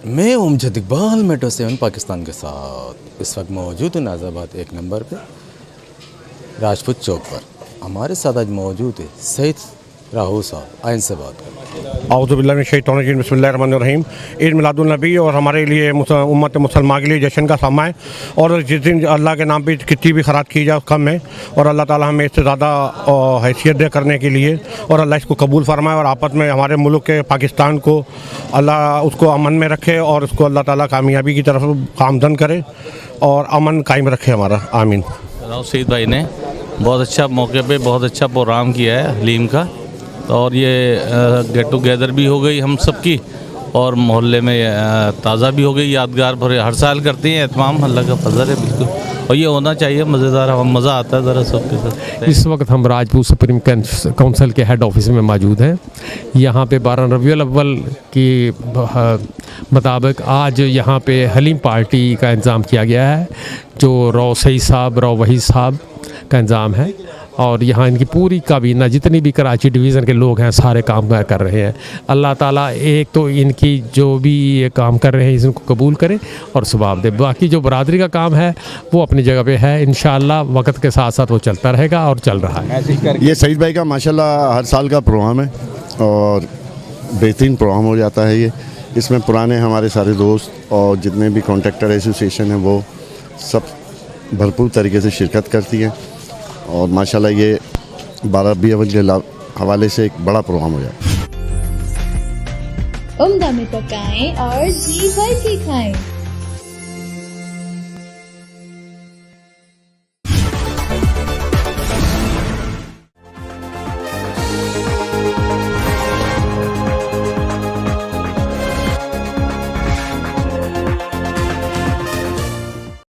मैं उमजद इकबाल मेट्रो 7 पाकिस्तान के साथ इस वक्त मौजूद हूँ नाज़ाबाद 1 नंबर पे राजपूत चौक पर। हमारे साथ आज मौजूद है सईद राहू साहब। आइन से बात करें। औज़ुबिल्लाहिमिनश्शैतानिर्रजीम बिस्मिल्लाहिर्रहमानिर्रहीम। ईद मिलादुन्नबी और हमारे लिए उम्मत मुसलमान के लिए जश्न का समा है और जिस दिन अल्लाह के नाम पे कितनी भी खैरात की जाए कम है और अल्लाह ताला हमें इससे ज़्यादा हैसियत दे करने के लिए और अल्लाह इसको कबूल फरमाए और आपस में हमारे मुल्क के पाकिस्तान को अल्लाह उसको अमन में रखे और उसको अल्लाह ताला कामयाबी की तरफ आमदन करे और अमन कायम रखे हमारा। आमीन। सईद भाई ने बहुत अच्छा मौके पे बहुत अच्छा प्रोग्राम किया है हलीम का और ये गेट टुगेदर भी हो गई हम सबकी और मोहल्ले में ताज़ा भी हो गई यादगार भरे। हर साल करते हैं एहतमाम, अल्लाह का फजल है बिल्कुल और ये होना चाहिए। मज़ेदार मज़ा आता है ज़रा सबके साथ। इस वक्त हम राजपूत सुप्रीम काउंसिल के हेड ऑफिस में मौजूद हैं। यहाँ पे 12 रबीउल अव्वल के मुताबिक आज यहाँ पे हलीम पार्टी का इंतज़ाम किया गया है जो रौ सईद साहब रौ वहीद साहब का इंतज़ाम है और यहाँ इनकी पूरी काबीना जितनी भी कराची डिवीज़न के लोग हैं सारे काम कर रहे हैं। अल्लाह ताला एक तो इनकी जो भी ये काम कर रहे हैं इनको कबूल करे और सवाब दे। बाकी जो बरादरी का काम है वो अपनी जगह पे है, इंशाअल्लाह वक्त के साथ साथ वो चलता रहेगा और चल रहा है। ये सईद भाई का माशाल्लाह हर साल का प्रोग्राम है और बेहतरीन प्रोग्राम हो जाता है ये। इसमें पुराने हमारे सारे दोस्त और जितने भी कॉन्ट्रैक्टर एसोसिएशन हैं वो सब भरपूर तरीके से शिरकत करती हैं और माशाल्लाह ये 12 रबीउल अव्वल के हवाले से एक बड़ा प्रोग्राम हो जाता है। उम्दा में पकाएं और जी भर के खाएं।